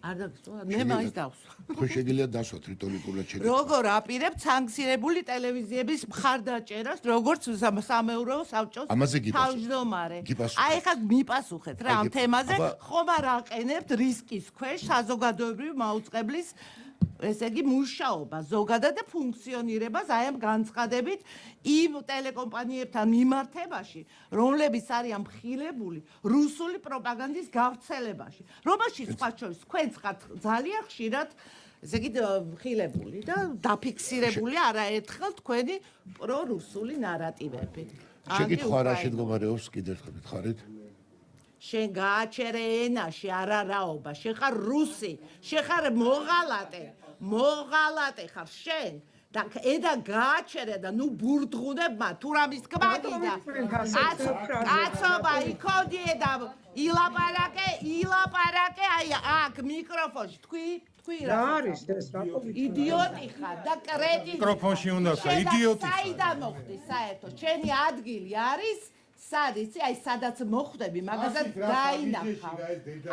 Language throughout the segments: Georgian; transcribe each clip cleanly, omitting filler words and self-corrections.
არ დაგსვა, მე მაინც დავსვა. ხო შეგიძლია დასვათ რიტორიკულად შეგიძლია. როგორ აპირებ სანქცირებული ტელევიზიების მხარდაჭერას, როგორც სამეურვეო საბჭოს თავმჯდომარე. აი ხა მიპასუხეთ რა ამ თემაზე, ხომ არ აყენებთ რისკის ქვეშ საზოგადოებრივი მაუწყებლის ესე იგი მუშაობა ზოგადად და ფუნქციონირებას აი ამ განცხადებით იმ ტელეკომპანიებთან მიმართებაში, რომლებიც არიან მხილებული რუსული პროპაგანდის გავრცელებაში, რომელშიც სხვა შორის თქვენც ხართ ძალიან ხშირად ესე იგი მხილებული და დაფიქსირებული არაერთხელ თქვენი პრორუსული ნარატივები. შეგითხვა რა შედგომარეობს კიდევ ერთხელ გითხარით? შენ გააჩერე ენაში არარაობა, შენ ხარ რუსი, შენ ხარ მოღალატე ხარ შენ და ედა გააჩერე და ნუ ბურდღუნებმა თუ რამის კმაგი და კაცობა იქოდიე და ილაპარაკე აი აქ მიკროფონში თქვი რა არის ეს რატო იდიოტი ხარ და კრედიტი მიკროფონში უნდა ხარ იდიოტი საიდან მოხდი საერთოდ ჩემი ადგილი არის სად იცი აი სადაც მოხვდები მაგასაც დაინახავ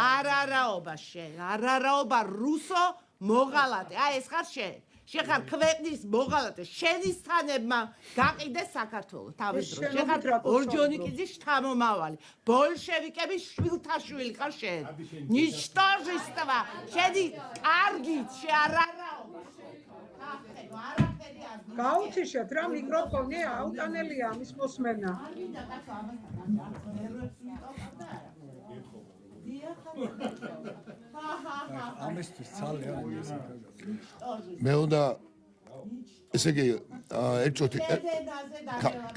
არარაობა შენ არარაობა რუსო მოღალატე აი ეს ხარ შენ შეხარ ქვეყნის მოღალატე შენისთანებმა გაყიდეს საქართველოს თავის დროს შეხარ ორჯონიკიძის შთამომავალი ბოლშევიკების შვილთაშვილი ხარ შენ ნიჩტოჟისტვა შენი კარგით შეარარაობა გაუთიშეთ რა მიკროფონი აუტანელია ამის მოსმენა ამისთვის ძალიან მე უნდა ესე იგი ერთ წუთი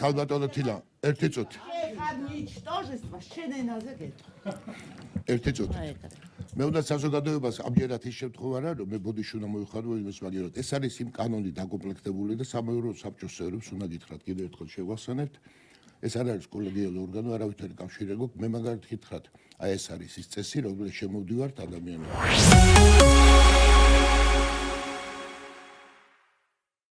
ქალბატონო თილა ერთი წუთი ნიჩტოჟისტვა შენენაზე გეტყვი ერთი წუთი მე უნდა საზოგადოებას ამჯერად ის შემთხვევა რა რომ მე ბოდიში უნდა მოიხადო იმის მაგერად ეს არის იმ კანონით დაკომპლექტებული და სამეურვეო საბჭოს წევრებს უნდა გითხრათ კიდევ ერთხელ შევახსენებთ ეს არ არის კოლეგიალური ორგანო არავითარი კავშირი არ გვაქვს მე მაგალითად გითხრათ აი ეს არის ის წესი რომელიც შემოვდივართ ადამიანებს